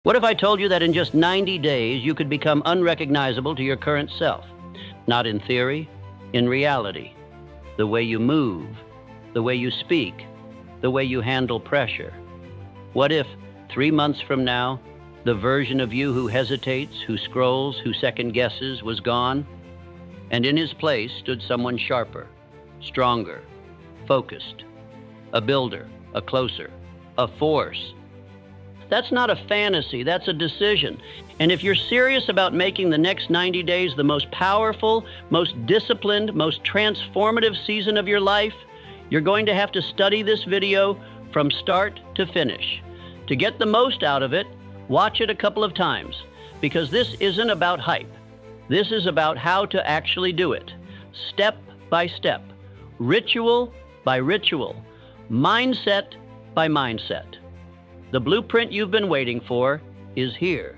What if I told you that in just 90 days you could become unrecognizable to your current self? Not in theory, in reality. The way you move, the way you speak, the way you handle pressure. What if, 3 months from now, the version of you who hesitates, who scrolls, who second guesses was gone, and in his place stood someone sharper, stronger, focused, a builder, a closer, a force? That's not a fantasy, that's a decision. And if you're serious about making the next 90 days the most powerful, most disciplined, most transformative season of your life, you're going to have to study this video from start to finish. To get the most out of it, watch it a couple of times, because this isn't about hype. This is about how to actually do it, step by step, ritual by ritual, mindset by mindset. The blueprint you've been waiting for is here.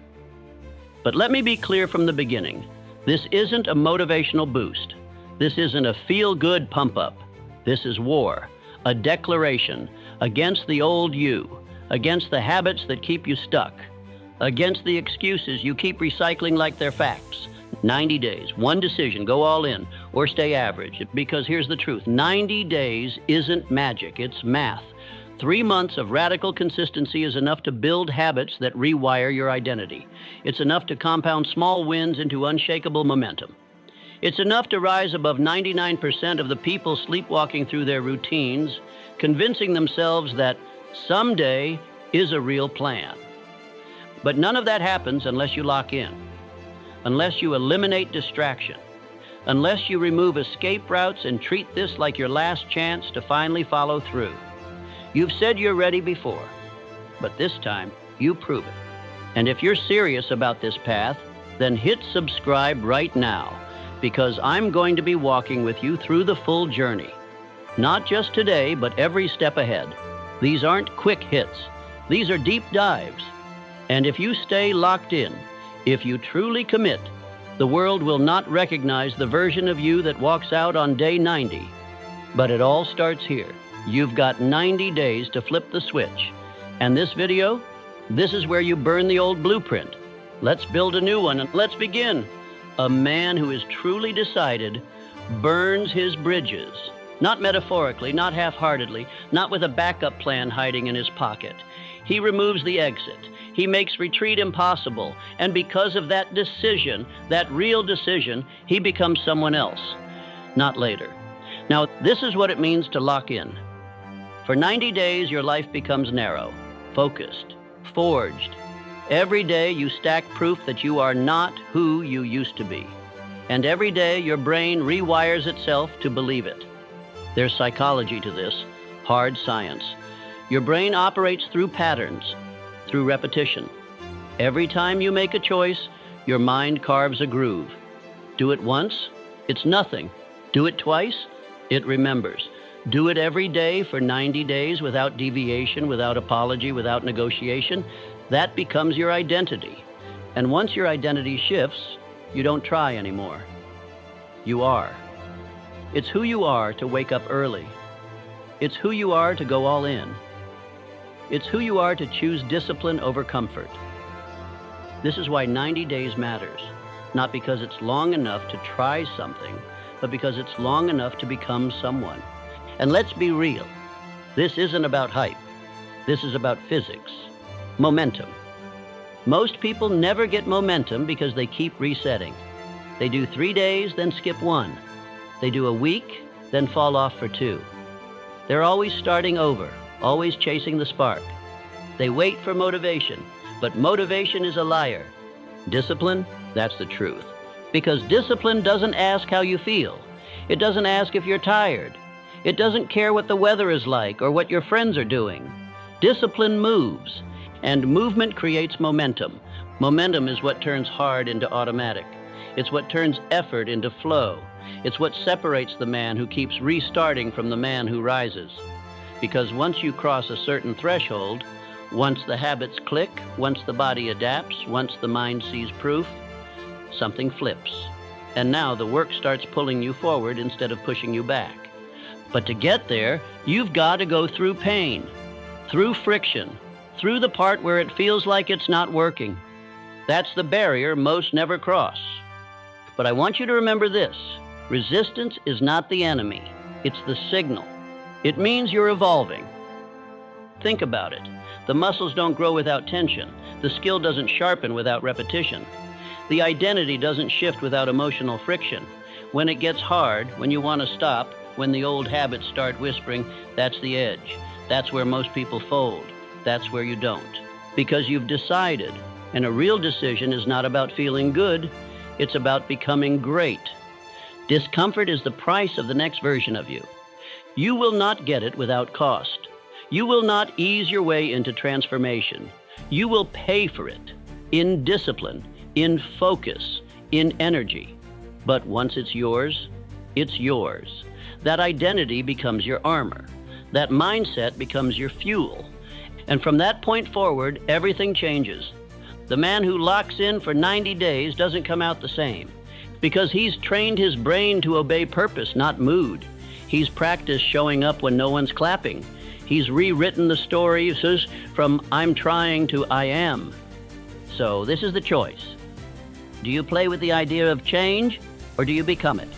But let me be clear from the beginning. This isn't a motivational boost. This isn't a feel-good pump-up. This is war, a declaration against the old you, against the habits that keep you stuck, against the excuses you keep recycling like they're facts. 90 days, one decision, go all in, or stay average. Because here's the truth, 90 days isn't magic, it's math. 3 months of radical consistency is enough to build habits that rewire your identity. It's enough to compound small wins into unshakable momentum. It's enough to rise above 99% of the people sleepwalking through their routines, convincing themselves that someday is a real plan. But none of that happens unless you lock in, unless you eliminate distraction, unless you remove escape routes and treat this like your last chance to finally follow through. You've said you're ready before, but this time you prove it. And if you're serious about this path, then hit subscribe right now, because I'm going to be walking with you through the full journey. Not just today, but every step ahead. These aren't quick hits. These are deep dives. And if you stay locked in, if you truly commit, the world will not recognize the version of you that walks out on day 90. But it all starts here. You've got 90 days to flip the switch. And this video, this is where you burn the old blueprint. Let's build a new one and let's begin. A man who is truly decided burns his bridges. Not metaphorically, not half-heartedly, not with a backup plan hiding in his pocket. He removes the exit. He makes retreat impossible. And because of that decision, that real decision, he becomes someone else. Not later. Now, this is what it means to lock in. For 90 days, your life becomes narrow, focused, forged. Every day, you stack proof that you are not who you used to be. And every day, your brain rewires itself to believe it. There's psychology to this, hard science. Your brain operates through patterns, through repetition. Every time you make a choice, your mind carves a groove. Do it once, it's nothing. Do it twice, it remembers. Do it every day for 90 days without deviation, without apology, without negotiation. That becomes your identity. And once your identity shifts, you don't try anymore. You are. It's who you are to wake up early. It's who you are to go all in. It's who you are to choose discipline over comfort. This is why 90 days matters. Not because it's long enough to try something, but because it's long enough to become someone. And let's be real. This isn't about hype. This is about physics. Momentum. Most people never get momentum because they keep resetting. They do 3 days, then skip 1. They do a week, then fall off for 2. They're always starting over, always chasing the spark. They wait for motivation, but motivation is a liar. Discipline, that's the truth. Because discipline doesn't ask how you feel. It doesn't ask if you're tired. It doesn't care what the weather is like or what your friends are doing. Discipline moves, and movement creates momentum. Momentum is what turns hard into automatic. It's what turns effort into flow. It's what separates the man who keeps restarting from the man who rises. Because once you cross a certain threshold, once the habits click, once the body adapts, once the mind sees proof, something flips. And now the work starts pulling you forward instead of pushing you back. But to get there, you've got to go through pain, through friction, through the part where it feels like it's not working. That's the barrier most never cross. But I want you to remember this: resistance is not the enemy, it's the signal. It means you're evolving. Think about it. The muscles don't grow without tension. The skill doesn't sharpen without repetition. The identity doesn't shift without emotional friction. When it gets hard, when you want to stop, when the old habits start whispering, that's the edge. That's where most people fold. That's where you don't. Because you've decided, and a real decision is not about feeling good, it's about becoming great. Discomfort is the price of the next version of you. You will not get it without cost. You will not ease your way into transformation. You will pay for it in discipline, in focus, in energy. But once it's yours, it's yours. That identity becomes your armor. That mindset becomes your fuel. And from that point forward, everything changes. The man who locks in for 90 days doesn't come out the same, because he's trained his brain to obey purpose, not mood. He's practiced showing up when no one's clapping. He's rewritten the story from I'm trying to I am. So this is the choice. Do you play with the idea of change, or do you become it?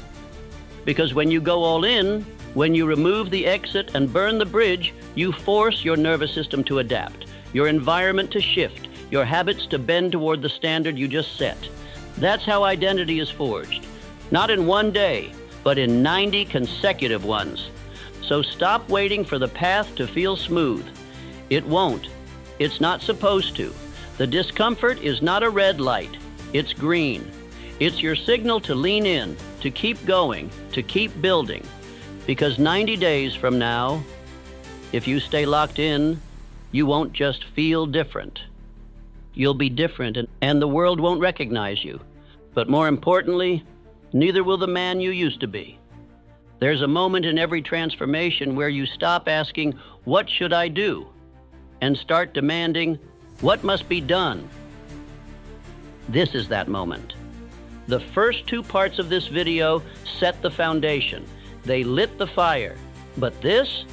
Because when you go all in, when you remove the exit and burn the bridge, you force your nervous system to adapt, your environment to shift, your habits to bend toward the standard you just set. That's how identity is forged. Not in one day, but in 90 consecutive ones. So stop waiting for the path to feel smooth. It won't. It's not supposed to. The discomfort is not a red light. It's green. It's your signal to lean in, to keep going, to keep building. Because 90 days from now, if you stay locked in, you won't just feel different. You'll be different, and the world won't recognize you. But more importantly, neither will the man you used to be. There's a moment in every transformation where you stop asking, "What should I do?" and start demanding, "What must be done?" This is that moment. The first two parts of this video set the foundation. They lit the fire. But this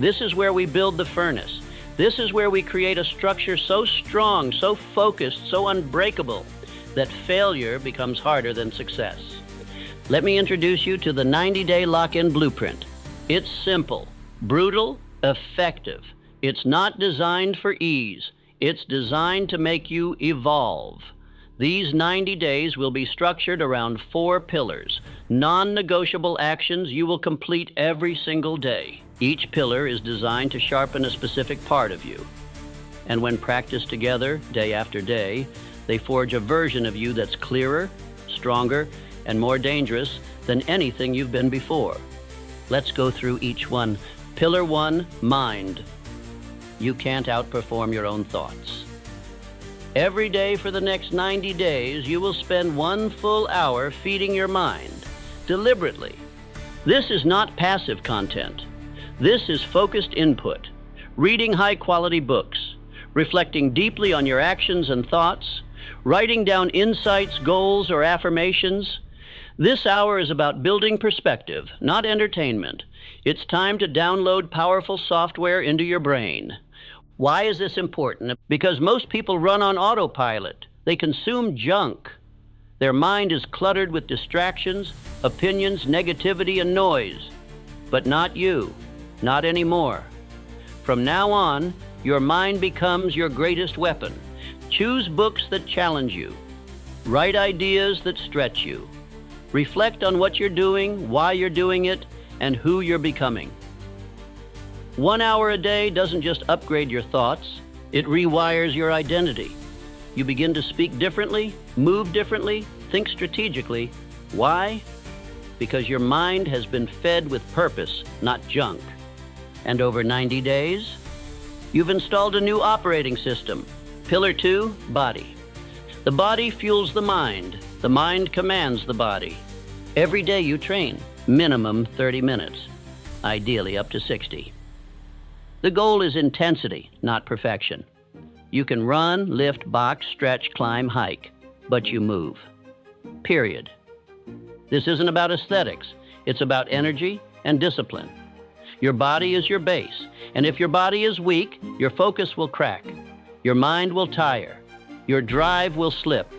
is where we build the furnace. This is where we create a structure so strong, so focused, so unbreakable, that failure becomes harder than success. Let me introduce you to the 90-day lock-in blueprint. It's simple, brutal, effective. It's not designed for ease. It's designed to make you evolve. These 90 days will be structured around 4 pillars, non-negotiable actions you will complete every single day. Each pillar is designed to sharpen a specific part of you. And when practiced together, day after day, they forge a version of you that's clearer, stronger, and more dangerous than anything you've been before. Let's go through each one. Pillar 1, mind. You can't outperform your own thoughts. Every day for the next 90 days, you will spend 1 full hour feeding your mind, deliberately. This is not passive content. This is focused input. Reading high-quality books, reflecting deeply on your actions and thoughts, writing down insights, goals, or affirmations. This hour is about building perspective, not entertainment. It's time to download powerful software into your brain. Why is this important? Because most people run on autopilot. They consume junk. Their mind is cluttered with distractions, opinions, negativity, and noise. But not you. Not anymore. From now on, your mind becomes your greatest weapon. Choose books that challenge you. Write ideas that stretch you. Reflect on what you're doing, why you're doing it, and who you're becoming. 1 hour a day doesn't just upgrade your thoughts, it rewires your identity. You begin to speak differently, move differently, think strategically. Why? Because your mind has been fed with purpose, not junk. And over 90 days, you've installed a new operating system. Pillar 2, body. The body fuels the mind commands the body. Every day you train, minimum 30 minutes, ideally up to 60. The goal is intensity, not perfection. You can run, lift, box, stretch, climb, hike, but you move. Period. This isn't about aesthetics. It's about energy and discipline. Your body is your base, and if your body is weak, your focus will crack. Your mind will tire. Your drive will slip.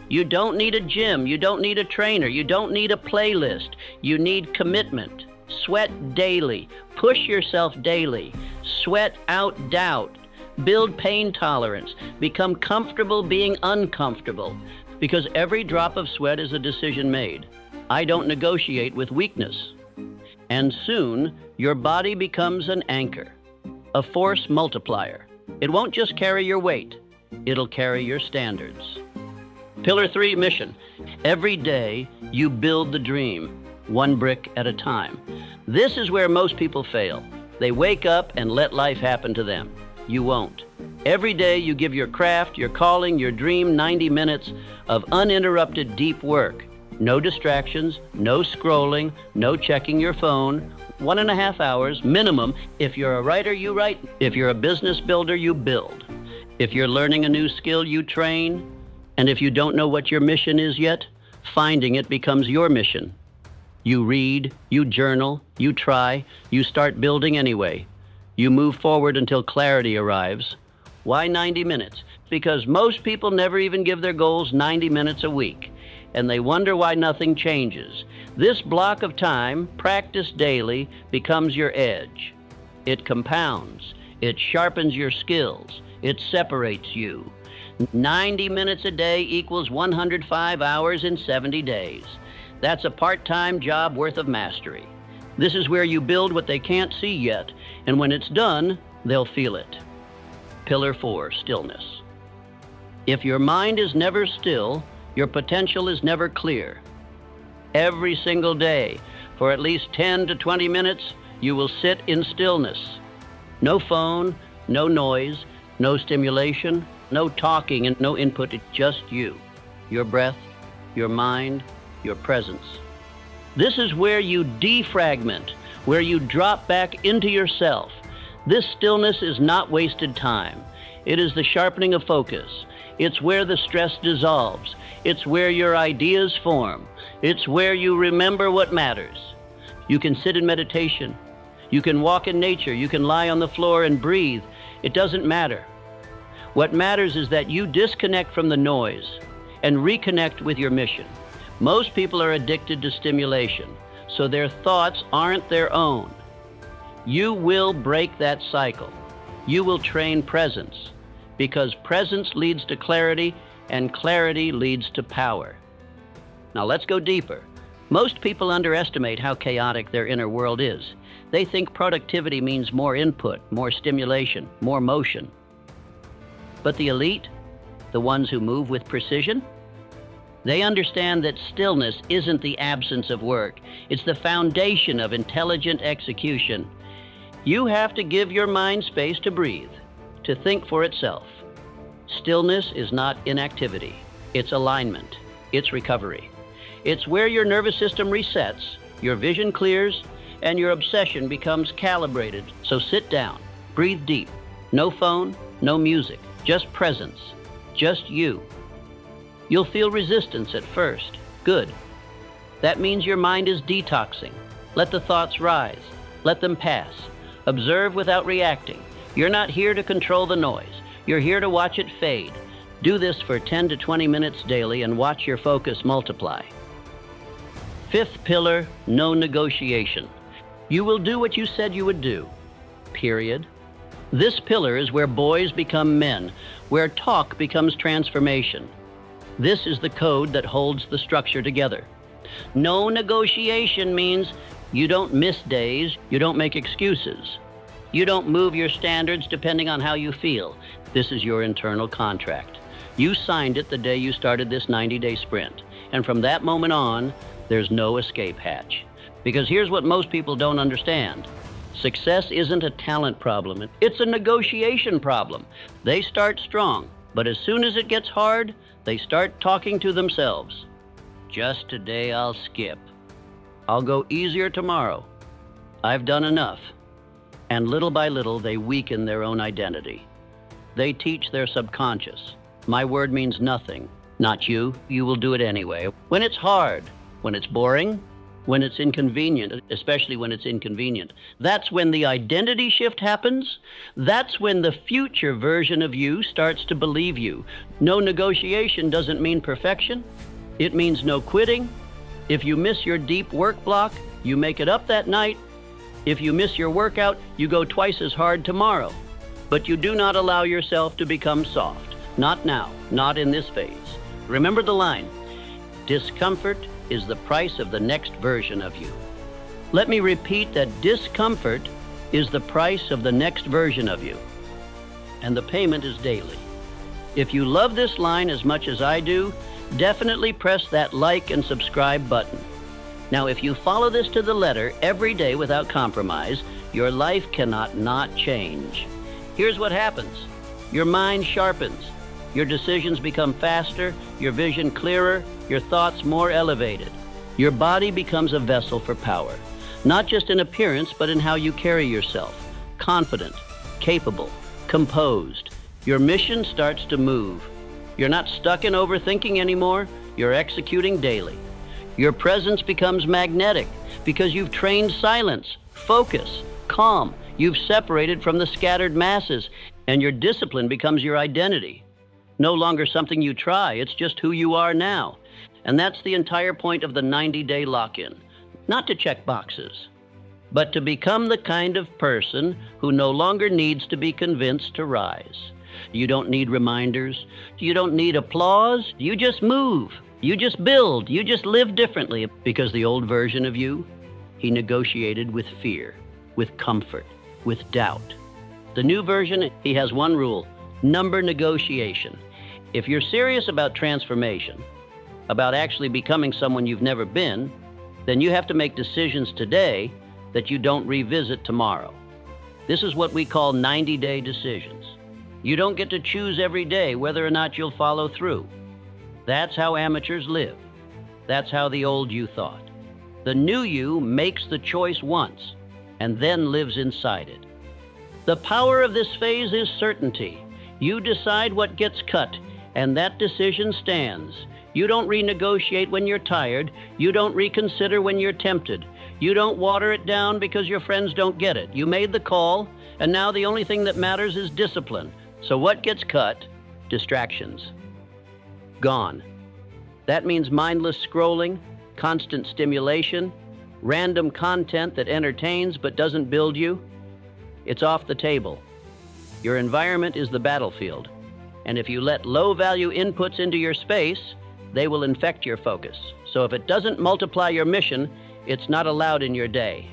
You don't need a gym. You don't need a trainer. You don't need a playlist. You need commitment. Sweat daily. Push yourself daily. Sweat out doubt. Build pain tolerance. Become comfortable being uncomfortable. Because every drop of sweat is a decision made. I don't negotiate with weakness. And soon, your body becomes an anchor, a force multiplier. It won't just carry your weight. It'll carry your standards. Pillar 3, mission. Every day, you build the dream, one brick at a time. This is where most people fail. They wake up and let life happen to them. You won't. Every day, you give your craft, your calling, your dream 90 minutes of uninterrupted deep work. No distractions, no scrolling, no checking your phone. 1.5 hours minimum. If you're a writer, you write. If you're a business builder, you build. If you're learning a new skill, you train. And if you don't know what your mission is yet, finding it becomes your mission. You read, you journal, you try, you start building anyway. You move forward until clarity arrives. Why 90 minutes? Because most people never even give their goals 90 minutes a week, and they wonder why nothing changes. This block of time, practiced daily, becomes your edge. It compounds. It sharpens your skills. It separates you. 90 minutes a day equals 105 hours in 70 days. That's a part-time job worth of mastery. This is where you build what they can't see yet, and when it's done, they'll feel it. Pillar 4, stillness. If your mind is never still, your potential is never clear. Every single day, for at least 10 to 20 minutes, you will sit in stillness. No phone, no noise, no stimulation, no talking, and no input. It's just you, your breath, your mind, your presence. This is where you defragment, where you drop back into yourself. This stillness is not wasted time. It is the sharpening of focus. It's where the stress dissolves. It's where your ideas form. It's where you remember what matters. You can sit in meditation. You can walk in nature. You can lie on the floor and breathe. It doesn't matter. What matters is that you disconnect from the noise and reconnect with your mission. Most people are addicted to stimulation, so their thoughts aren't their own. You will break that cycle. You will train presence, because presence leads to clarity, and clarity leads to power. Now let's go deeper. Most people underestimate how chaotic their inner world is. They think productivity means more input, more stimulation, more motion. But the elite, the ones who move with precision, they understand that stillness isn't the absence of work. It's the foundation of intelligent execution. You have to give your mind space to breathe, to think for itself. Stillness is not inactivity. It's alignment. It's recovery. It's where your nervous system resets, your vision clears, and your obsession becomes calibrated. So sit down, breathe deep. No phone, no music, just presence, just you. You'll feel resistance at first. Good. That means your mind is detoxing. Let the thoughts rise. Let them pass. Observe without reacting. You're not here to control the noise. You're here to watch it fade. Do this for 10 to 20 minutes daily and watch your focus multiply. 5th pillar, no negotiation. You will do what you said you would do. Period. This pillar is where boys become men, where talk becomes transformation. This is the code that holds the structure together. No negotiation means you don't miss days, you don't make excuses. You don't move your standards depending on how you feel. This is your internal contract. You signed it the day you started this 90-day sprint. And from that moment on, there's no escape hatch. Because here's what most people don't understand. Success isn't a talent problem. It's a negotiation problem. They start strong, but as soon as it gets hard, they start talking to themselves. Just today I'll skip. I'll go easier tomorrow. I've done enough. And little by little, they weaken their own identity. They teach their subconscious. My word means nothing. Not you. You will do it anyway. When it's hard, when it's boring, when it's inconvenient, especially when it's inconvenient. That's when the identity shift happens. That's when the future version of you starts to believe you. No negotiation doesn't mean perfection. It means no quitting. If you miss your deep work block, you make it up that night. If you miss your workout, you go twice as hard tomorrow. But you do not allow yourself to become soft. Not now, not in this phase. Remember the line, discomfort is the price of the next version of you. Let me repeat that discomfort is the price of the next version of you. And the payment is daily. If you love this line as much as I do, definitely press that like and subscribe button. Now, if you follow this to the letter every day without compromise, your life cannot not change. Here's what happens. Your mind sharpens. Your decisions become faster, your vision clearer, your thoughts more elevated. Your body becomes a vessel for power, not just in appearance, but in how you carry yourself. Confident, capable, composed. Your mission starts to move. You're not stuck in overthinking anymore, you're executing daily. Your presence becomes magnetic because you've trained silence, focus, calm. You've separated from the scattered masses, and your discipline becomes your identity. No longer something you try, it's just who you are now. And that's the entire point of the 90-day lock-in. Not to check boxes, but to become the kind of person who no longer needs to be convinced to rise. You don't need reminders. You don't need applause. You just move. You just build. You just live differently. Because the old version of you, he negotiated with fear, with comfort, with doubt. The new version, he has one rule, number negotiation. If you're serious about transformation, about actually becoming someone you've never been, then you have to make decisions today that you don't revisit tomorrow. This is what we call 90-day decisions. You don't get to choose every day whether or not you'll follow through. That's how amateurs live. That's how the old you thought. The new you makes the choice once and then lives inside it. The power of this phase is certainty. You decide what gets cut, and that decision stands. You don't renegotiate when you're tired. You don't reconsider when you're tempted. You don't water it down because your friends don't get it. You made the call, and now the only thing that matters is discipline. So what gets cut? Distractions. Gone. That means mindless scrolling, constant stimulation, random content that entertains but doesn't build you. It's off the table. Your environment is the battlefield. And if you let low-value inputs into your space, they will infect your focus. So if it doesn't multiply your mission, it's not allowed in your day.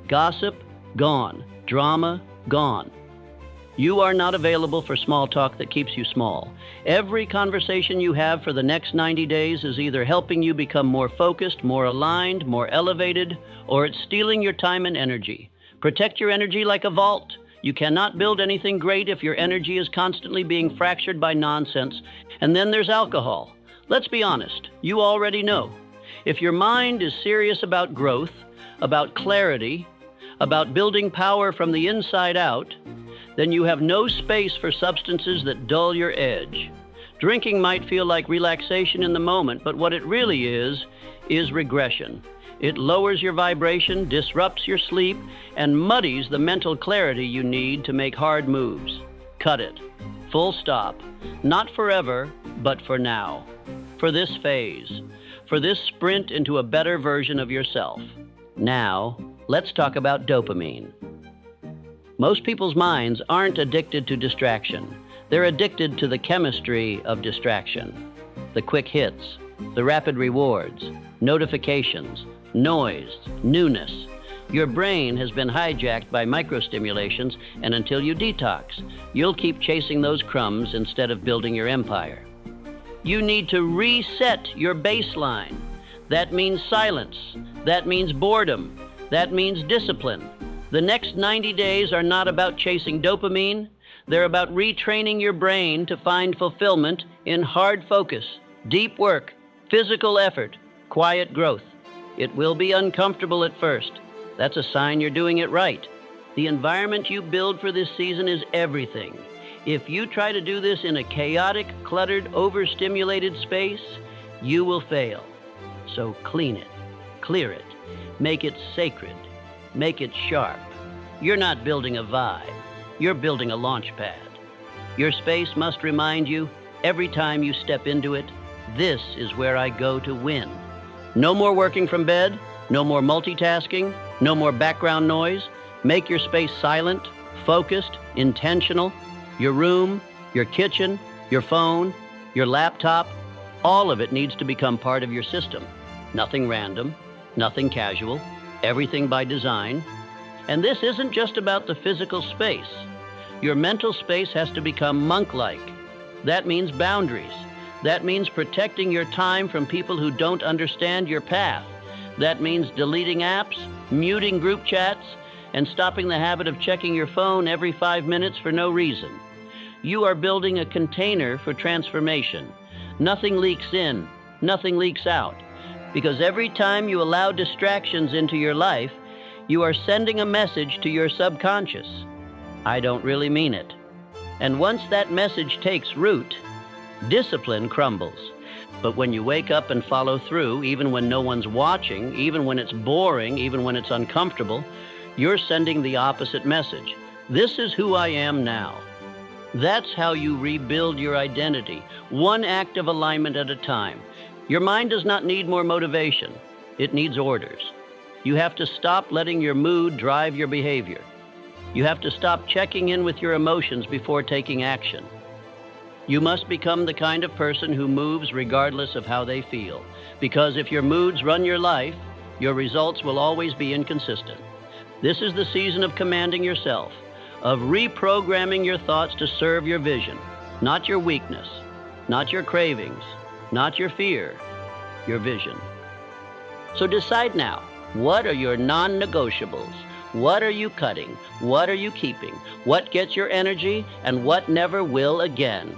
Gossip, gone. Drama, gone. You are not available for small talk that keeps you small. Every conversation you have for the next 90 days is either helping you become more focused, more aligned, more elevated, or it's stealing your time and energy. Protect your energy like a vault. You cannot build anything great if your energy is constantly being fractured by nonsense. And then there's alcohol. Let's be honest, you already know. If your mind is serious about growth, about clarity, about building power from the inside out, then you have no space for substances that dull your edge. Drinking might feel like relaxation in the moment, but what it really is regression. It lowers your vibration, disrupts your sleep, and muddies the mental clarity you need to make hard moves. Cut it. Full stop. Not forever, but for now. For this phase. For this sprint into a better version of yourself. Now, let's talk about dopamine. Most people's minds aren't addicted to distraction. They're addicted to the chemistry of distraction. The quick hits, the rapid rewards, notifications, noise, newness. Your brain has been hijacked by microstimulations, and until you detox, you'll keep chasing those crumbs instead of building your empire. You need to reset your baseline. That means silence. That means boredom. That means discipline. The next 90 days are not about chasing dopamine. They're about retraining your brain to find fulfillment in hard focus, deep work, physical effort, quiet growth. It will be uncomfortable at first. That's a sign you're doing it right. The environment you build for this season is everything. If you try to do this in a chaotic, cluttered, overstimulated space, you will fail. So clean it. Clear it. Make it sacred. Make it sharp. You're not building a vibe. You're building a launch pad. Your space must remind you, every time you step into it, this is where I go to win. No more working from bed, no more multitasking, no more background noise. Make your space silent, focused, intentional. Your room, your kitchen, your phone, your laptop, all of it needs to become part of your system. Nothing random, nothing casual, everything by design. And this isn't just about the physical space. Your mental space has to become monk-like. That means boundaries. That means protecting your time from people who don't understand your path. That means deleting apps, muting group chats, and stopping the habit of checking your phone every 5 minutes for no reason. You are building a container for transformation. Nothing leaks in, nothing leaks out. Because every time you allow distractions into your life, you are sending a message to your subconscious. I don't really mean it. And once that message takes root, discipline crumbles. But when you wake up and follow through, even when no one's watching, even when it's boring, even when it's uncomfortable, you're sending the opposite message. This is who I am now. That's how you rebuild your identity, one act of alignment at a time. Your mind does not need more motivation. It needs orders. You have to stop letting your mood drive your behavior. You have to stop checking in with your emotions before taking action. You must become the kind of person who moves regardless of how they feel. Because if your moods run your life, your results will always be inconsistent. This is the season of commanding yourself, of reprogramming your thoughts to serve your vision, not your weakness, not your cravings, not your fear, your vision. So decide now, what are your non-negotiables? What are you cutting? What are you keeping? What gets your energy and what never will again?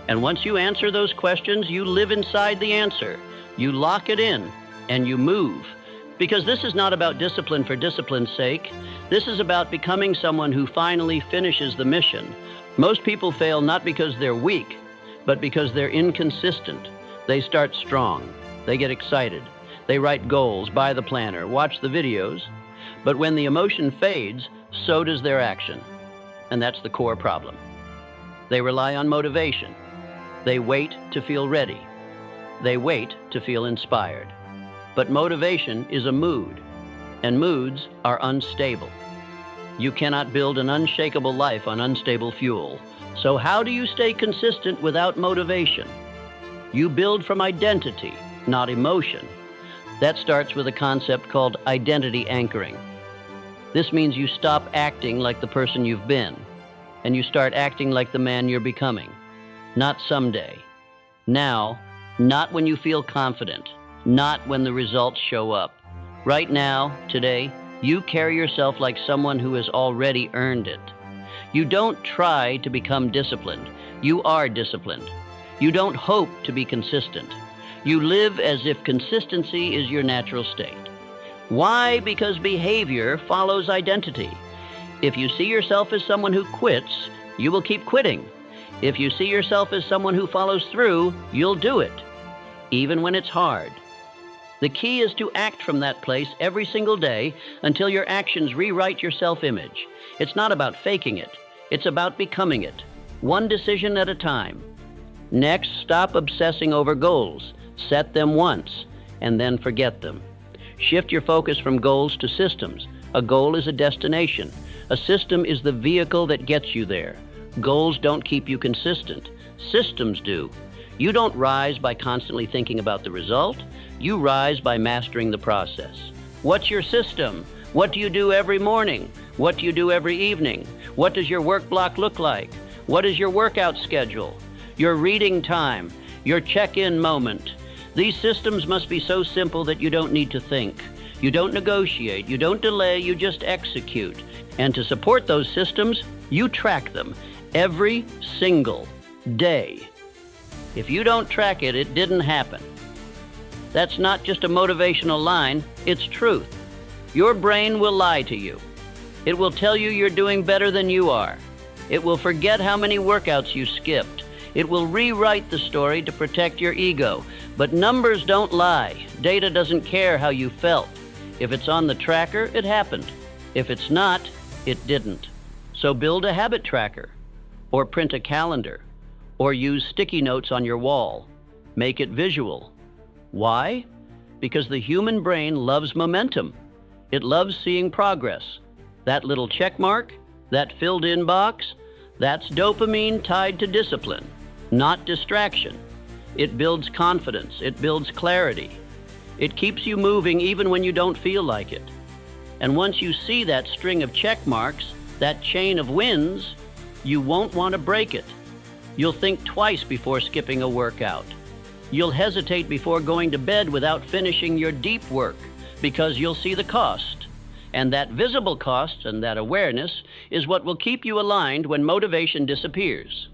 And once you answer those questions, you live inside the answer. You lock it in and you move. Because this is not about discipline for discipline's sake. This is about becoming someone who finally finishes the mission. Most people fail not because they're weak, but because they're inconsistent. They start strong. They get excited. They write goals, buy the planner, watch the videos. But when the emotion fades, so does their action. And that's the core problem. They rely on motivation. They wait to feel ready. They wait to feel inspired. But motivation is a mood, and moods are unstable. You cannot build an unshakable life on unstable fuel. So how do you stay consistent without motivation? You build from identity, not emotion. That starts with a concept called identity anchoring. This means you stop acting like the person you've been, and you start acting like the man you're becoming. Not someday. Now, not when you feel confident. Not when the results show up. Right now, today, you carry yourself like someone who has already earned it. You don't try to become disciplined. You are disciplined. You don't hope to be consistent. You live as if consistency is your natural state. Why? Because behavior follows identity. If you see yourself as someone who quits, you will keep quitting. If you see yourself as someone who follows through, you'll do it, even when it's hard. The key is to act from that place every single day until your actions rewrite your self-image. It's not about faking it. It's about becoming it, one decision at a time. Next, stop obsessing over goals. Set them once, and then forget them. Shift your focus from goals to systems. A goal is a destination. A system is the vehicle that gets you there. Goals don't keep you consistent. Systems do. You don't rise by constantly thinking about the result. You rise by mastering the process. What's your system? What do you do every morning? What do you do every evening? What does your work block look like? What is your workout schedule? Your reading time? Your check-in moment? These systems must be so simple that you don't need to think. You don't negotiate. You don't delay. You just execute. And to support those systems, you track them every single day. If you don't track it, it didn't happen. That's not just a motivational line, it's truth. Your brain will lie to you. It will tell you you're doing better than you are. It will forget how many workouts you skipped. It will rewrite the story to protect your ego. But numbers don't lie. Data doesn't care how you felt. If it's on the tracker, it happened. If it's not, it didn't. So build a habit tracker, or print a calendar, or use sticky notes on your wall. Make it visual. Why? Because the human brain loves momentum. It loves seeing progress. That little check mark, that filled-in box, that's dopamine tied to discipline, not distraction. It builds confidence. It builds clarity. It keeps you moving even when you don't feel like it. And once you see that string of check marks, that chain of wins, you won't want to break it. You'll think twice before skipping a workout. You'll hesitate before going to bed without finishing your deep work because you'll see the cost. And that visible cost and that awareness is what will keep you aligned when motivation disappears.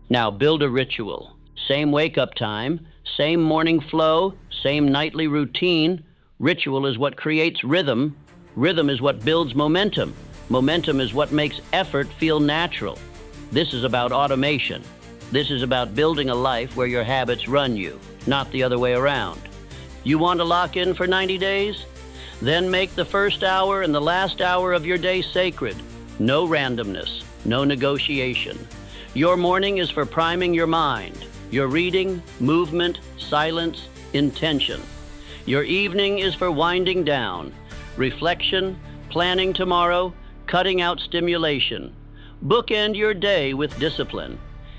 Now build a ritual. Same wake-up time, same morning flow, same nightly routine. Ritual is what creates rhythm. Rhythm is what builds momentum. Momentum is what makes effort feel natural. This is about automation. This is about building a life where your habits run you, not the other way around. You want to lock in for 90 days? Then make the first hour and the last hour of your day sacred. No randomness, no negotiation. Your morning is for priming your mind. Your reading, movement, silence, intention. Your evening is for winding down. Reflection, planning tomorrow, cutting out stimulation. Bookend your day with discipline,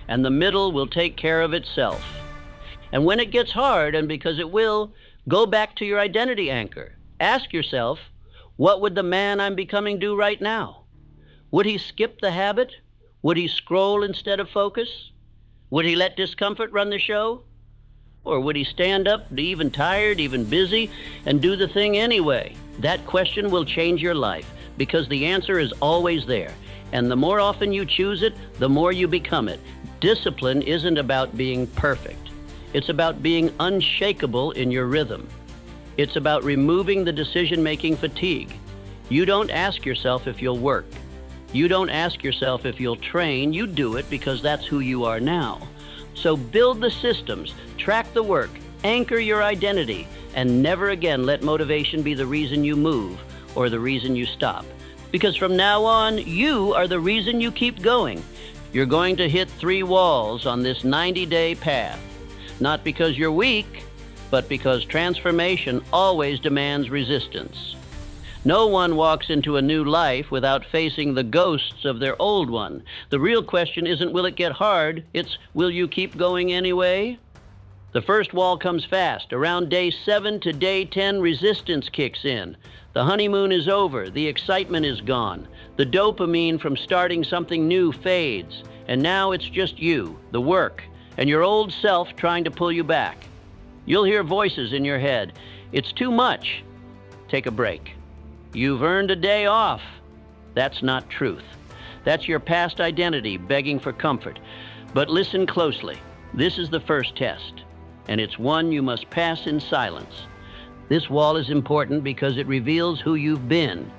and the middle will take care of itself. And when it gets hard, and because it will, go back to your identity anchor. Ask yourself, what would the man I'm becoming do right now? Would he skip the habit? Would he scroll instead of focus? Would he let discomfort run the show? Or would he stand up, be even tired, even busy, and do the thing anyway? That question will change your life, because the answer is always there. And the more often you choose it, the more you become it. Discipline isn't about being perfect. It's about being unshakable in your rhythm. It's about removing the decision-making fatigue. You don't ask yourself if you'll work. You don't ask yourself if you'll train. You do it because that's who you are now. So build the systems, track the work, anchor your identity, and never again let motivation be the reason you move or the reason you stop. Because from now on, you are the reason you keep going. You're going to hit 3 walls on this 90-day path. Not because you're weak, but because transformation always demands resistance. No one walks into a new life without facing the ghosts of their old one. The real question isn't will it get hard, it's will you keep going anyway? The first wall comes fast. Around day 7 to day 10, resistance kicks in. The honeymoon is over, the excitement is gone. The dopamine from starting something new fades. And now it's just you, the work, and your old self trying to pull you back. You'll hear voices in your head. It's too much. Take a break. You've earned a day off. That's not truth. That's your past identity begging for comfort. But listen closely. This is the first test, and it's one you must pass in silence. This wall is important because it reveals who you've been.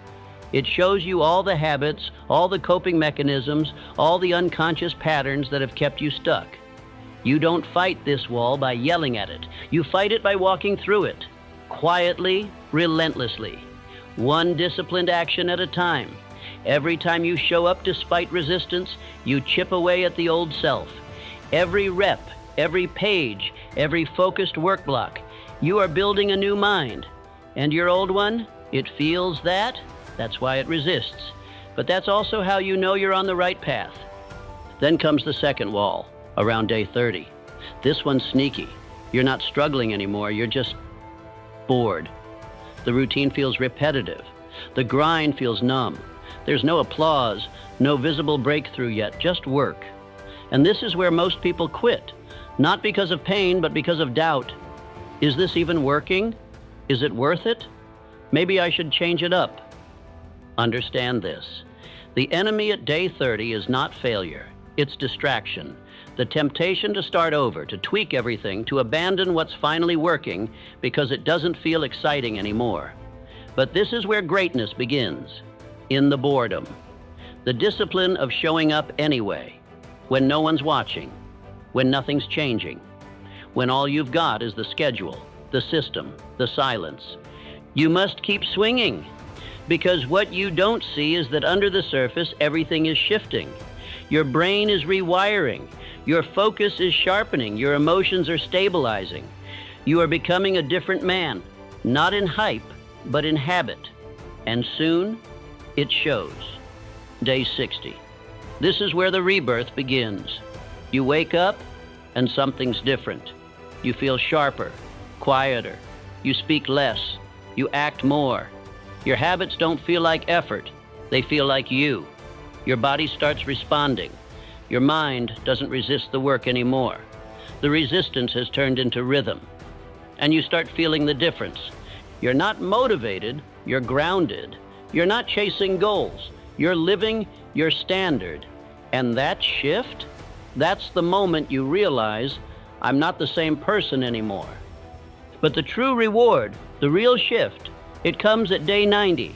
It shows you all the habits, all the coping mechanisms, all the unconscious patterns that have kept you stuck. You don't fight this wall by yelling at it. You fight it by walking through it, quietly, relentlessly, one disciplined action at a time. Every time you show up despite resistance, you chip away at the old self. Every rep, every page, every focused work block, you are building a new mind. And your old one, it feels that. That's why it resists. But that's also how you know you're on the right path. Then comes the second wall, around day 30. This one's sneaky. You're not struggling anymore, you're just bored. The routine feels repetitive. The grind feels numb. There's no applause, no visible breakthrough yet, just work. And this is where most people quit. Not because of pain, but because of doubt. Is this even working? Is it worth it? Maybe I should change it up. Understand this. The enemy at day 30 is not failure. It's distraction. The temptation to start over, to tweak everything, to abandon what's finally working because it doesn't feel exciting anymore. But this is where greatness begins, in the boredom. The discipline of showing up anyway, when no one's watching, when nothing's changing, when all you've got is the schedule, the system, the silence. You must keep swinging, because what you don't see is that under the surface, everything is shifting. Your brain is rewiring. Your focus is sharpening. Your emotions are stabilizing. You are becoming a different man, not in hype, but in habit. And soon, it shows. Day 60. This is where the rebirth begins. You wake up, and something's different. You feel sharper, quieter. You speak less. You act more. Your habits don't feel like effort. They feel like you. Your body starts responding. Your mind doesn't resist the work anymore. The resistance has turned into rhythm. And you start feeling the difference. You're not motivated, you're grounded. You're not chasing goals. You're living your standard. And that shift, that's the moment you realize, I'm not the same person anymore. But the true reward, the real shift, it comes at day 90.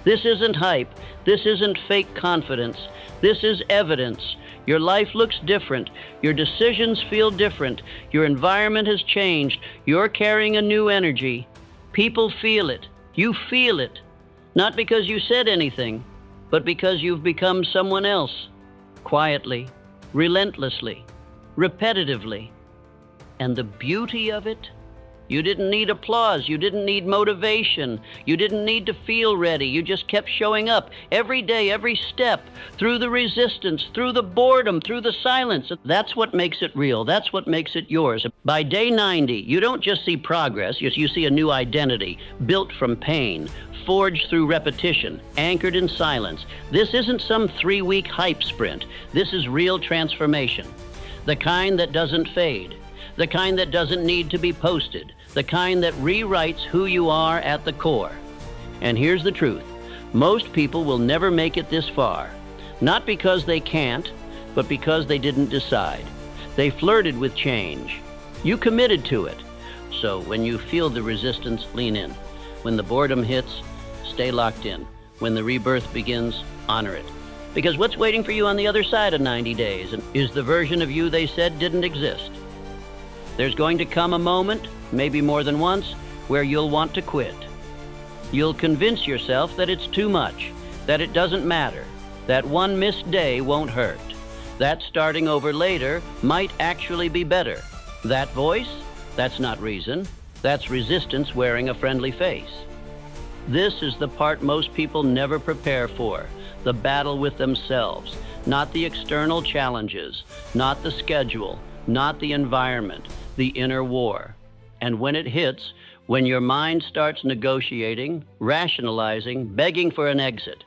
This isn't hype. This isn't fake confidence. This is evidence. Your life looks different. Your decisions feel different. Your environment has changed. You're carrying a new energy. People feel it. You feel it. Not because you said anything, but because you've become someone else. Quietly, relentlessly, repetitively. And the beauty of it? You didn't need applause. You didn't need motivation. You didn't need to feel ready. You just kept showing up every day, every step, through the resistance, through the boredom, through the silence. That's what makes it real. That's what makes it yours. By day 90, you don't just see progress. You see a new identity, built from pain, forged through repetition, anchored in silence. This isn't some 3-week hype sprint. This is real transformation. The kind that doesn't fade. The kind that doesn't need to be posted. The kind that rewrites who you are at the core. And here's the truth. Most people will never make it this far. Not because they can't, but because they didn't decide. They flirted with change. You committed to it. So when you feel the resistance, lean in. When the boredom hits, stay locked in. When the rebirth begins, honor it. Because what's waiting for you on the other side of 90 days is the version of you they said didn't exist. There's going to come a moment, maybe more than once, where you'll want to quit. You'll convince yourself that it's too much, that it doesn't matter, that one missed day won't hurt, that starting over later might actually be better. That voice? That's not reason. That's resistance wearing a friendly face. This is the part most people never prepare for, the battle with themselves, not the external challenges, not the schedule, not the environment, the inner war. And when it hits, when your mind starts negotiating, rationalizing, begging for an exit,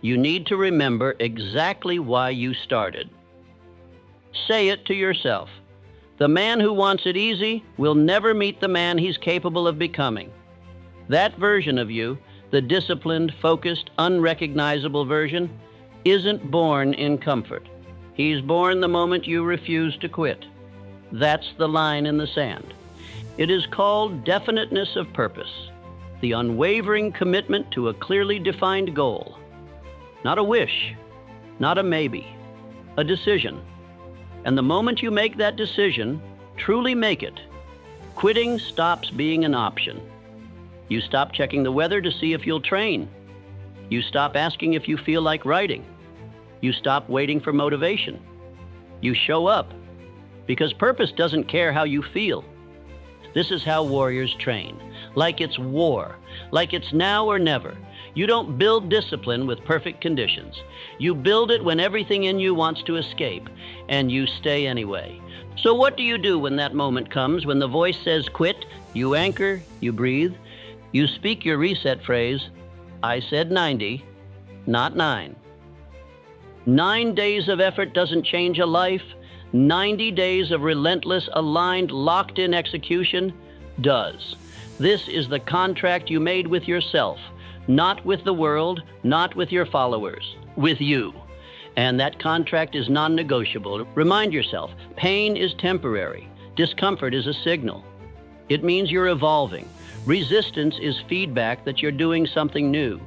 you need to remember exactly why you started. Say it to yourself. The man who wants it easy will never meet the man he's capable of becoming. That version of you, the disciplined, focused, unrecognizable version, isn't born in comfort. He's born the moment you refuse to quit. That's the line in the sand. It is called definiteness of purpose, the unwavering commitment to a clearly defined goal. Not a wish, not a maybe, a decision. And the moment you make that decision, truly make it, quitting stops being an option. You stop checking the weather to see if you'll train. You stop asking if you feel like writing. You stop waiting for motivation. You show up. Because purpose doesn't care how you feel. This is how warriors train. Like it's war. Like it's now or never. You don't build discipline with perfect conditions. You build it when everything in you wants to escape, and you stay anyway. So what do you do when that moment comes, when the voice says quit? You anchor, you breathe, you speak your reset phrase, I said 90, not 9. 9 days of effort doesn't change a life. 90 days of relentless, aligned, locked-in execution does. This is the contract you made with yourself, not with the world, not with your followers, with you. And that contract is non-negotiable. Remind yourself, pain is temporary. Discomfort is a signal. It means you're evolving. Resistance is feedback that you're doing something new,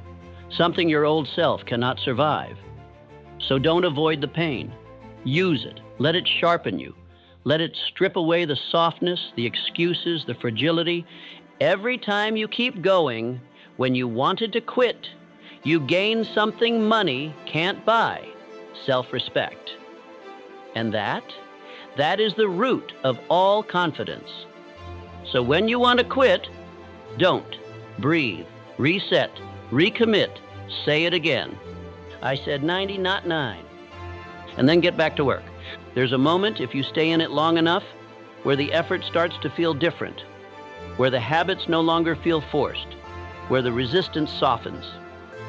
something your old self cannot survive. So don't avoid the pain. Use it. Let it sharpen you. Let it strip away the softness, the excuses, the fragility. Every time you keep going, when you wanted to quit, you gain something money can't buy: self-respect. And that is the root of all confidence. So when you want to quit, don't. Breathe, reset, recommit, say it again. I said 90, not 9. And then get back to work. There's a moment, if you stay in it long enough, where the effort starts to feel different, where the habits no longer feel forced, where the resistance softens,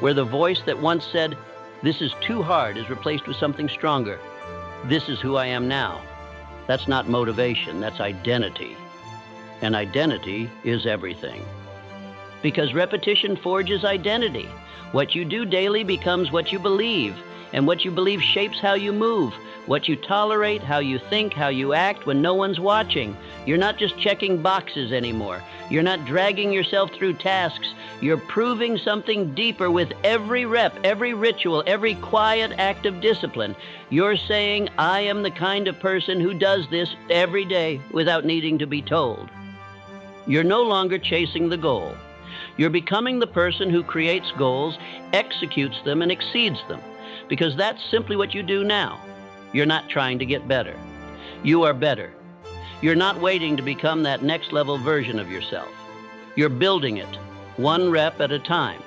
where the voice that once said, "This is too hard," is replaced with something stronger. "This is who I am now." That's not motivation, that's identity. And identity is everything. Because repetition forges identity. What you do daily becomes what you believe, and what you believe shapes how you move, what you tolerate, how you think, how you act when no one's watching. You're not just checking boxes anymore. You're not dragging yourself through tasks. You're proving something deeper with every rep, every ritual, every quiet act of discipline. You're saying, "I am the kind of person who does this every day without needing to be told." You're no longer chasing the goal. You're becoming the person who creates goals, executes them, and exceeds them. Because that's simply what you do now. You're not trying to get better. You are better. You're not waiting to become that next level version of yourself. You're building it, one rep at a time.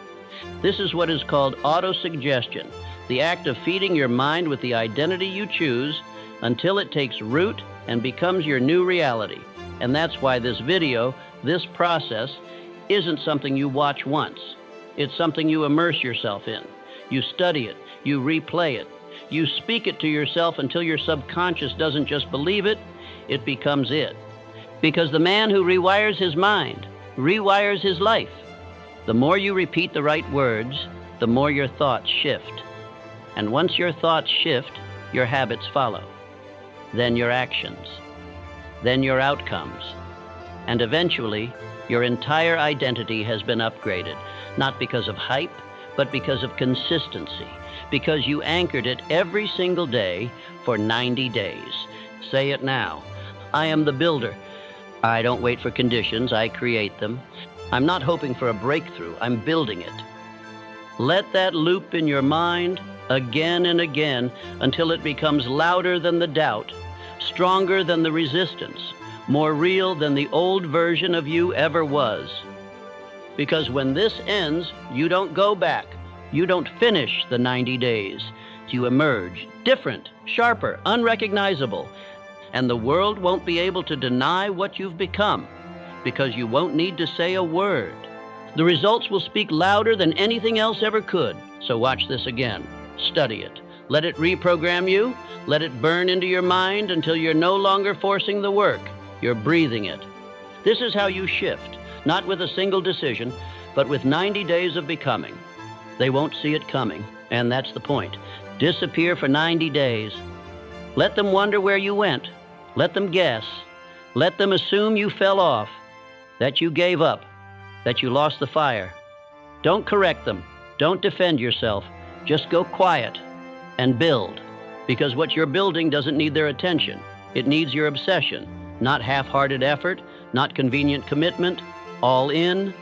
This is what is called autosuggestion, the act of feeding your mind with the identity you choose until it takes root and becomes your new reality. And that's why this video, this process, isn't something you watch once. It's something you immerse yourself in. You study it, you replay it, you speak it to yourself until your subconscious doesn't just believe it, it becomes it. Because the man who rewires his mind rewires his life. The more you repeat the right words, the more your thoughts shift. And once your thoughts shift, your habits follow. Then your actions. Then your outcomes. And eventually, your entire identity has been upgraded, not because of hype, but because of consistency, because you anchored it every single day for 90 days. Say it now. I am the builder. I don't wait for conditions, I create them. I'm not hoping for a breakthrough, I'm building it. Let that loop in your mind again and again until it becomes louder than the doubt, stronger than the resistance, more real than the old version of you ever was. Because when this ends, you don't go back. You don't finish the 90 days. You emerge different, sharper, unrecognizable. And the world won't be able to deny what you've become because you won't need to say a word. The results will speak louder than anything else ever could. So watch this again. Study it. Let it reprogram you. Let it burn into your mind until you're no longer forcing the work. You're breathing it. This is how you shift. Not with a single decision, but with 90 days of becoming. They won't see it coming, and that's the point. Disappear for 90 days. Let them wonder where you went. Let them guess. Let them assume you fell off, that you gave up, that you lost the fire. Don't correct them. Don't defend yourself. Just go quiet and build, because what you're building doesn't need their attention. It needs your obsession, not half-hearted effort, not convenient commitment. All in,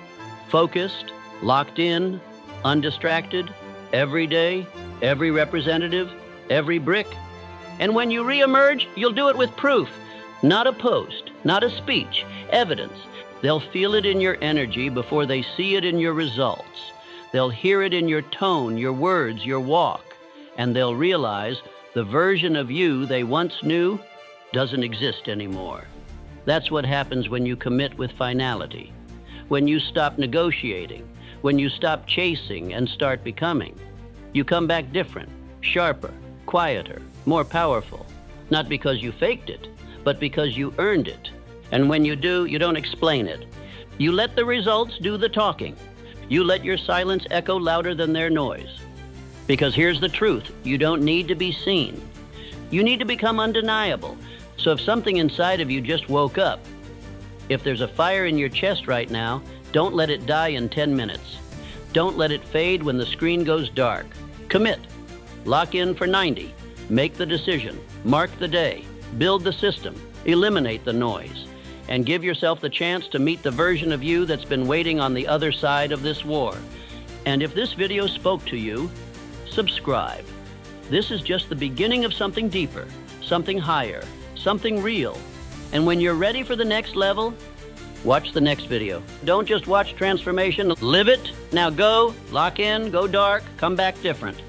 focused, locked in, undistracted, every day, every representative, every brick. And when you reemerge, you'll do it with proof, not a post, not a speech, evidence. They'll feel it in your energy before they see it in your results. They'll hear it in your tone, your words, your walk, and they'll realize the version of you they once knew doesn't exist anymore. That's what happens when you commit with finality. When you stop negotiating, when you stop chasing and start becoming, you come back different, sharper, quieter, more powerful, not because you faked it, but because you earned it. And when you do, you don't explain it. You let the results do the talking. You let your silence echo louder than their noise. Because here's the truth, you don't need to be seen. You need to become undeniable. So if something inside of you just woke up, if there's a fire in your chest right now, don't let it die in 10 minutes. Don't let it fade when the screen goes dark. Commit. Lock in for 90. Make the decision. Mark the day. Build the system. Eliminate the noise and give yourself the chance to meet the version of you that's been waiting on the other side of this war. And if this video spoke to you, subscribe. This is just the beginning of something deeper, something higher, something real. And when you're ready for the next level, watch the next video. Don't just watch transformation, live it. Now go, lock in, go dark, come back different.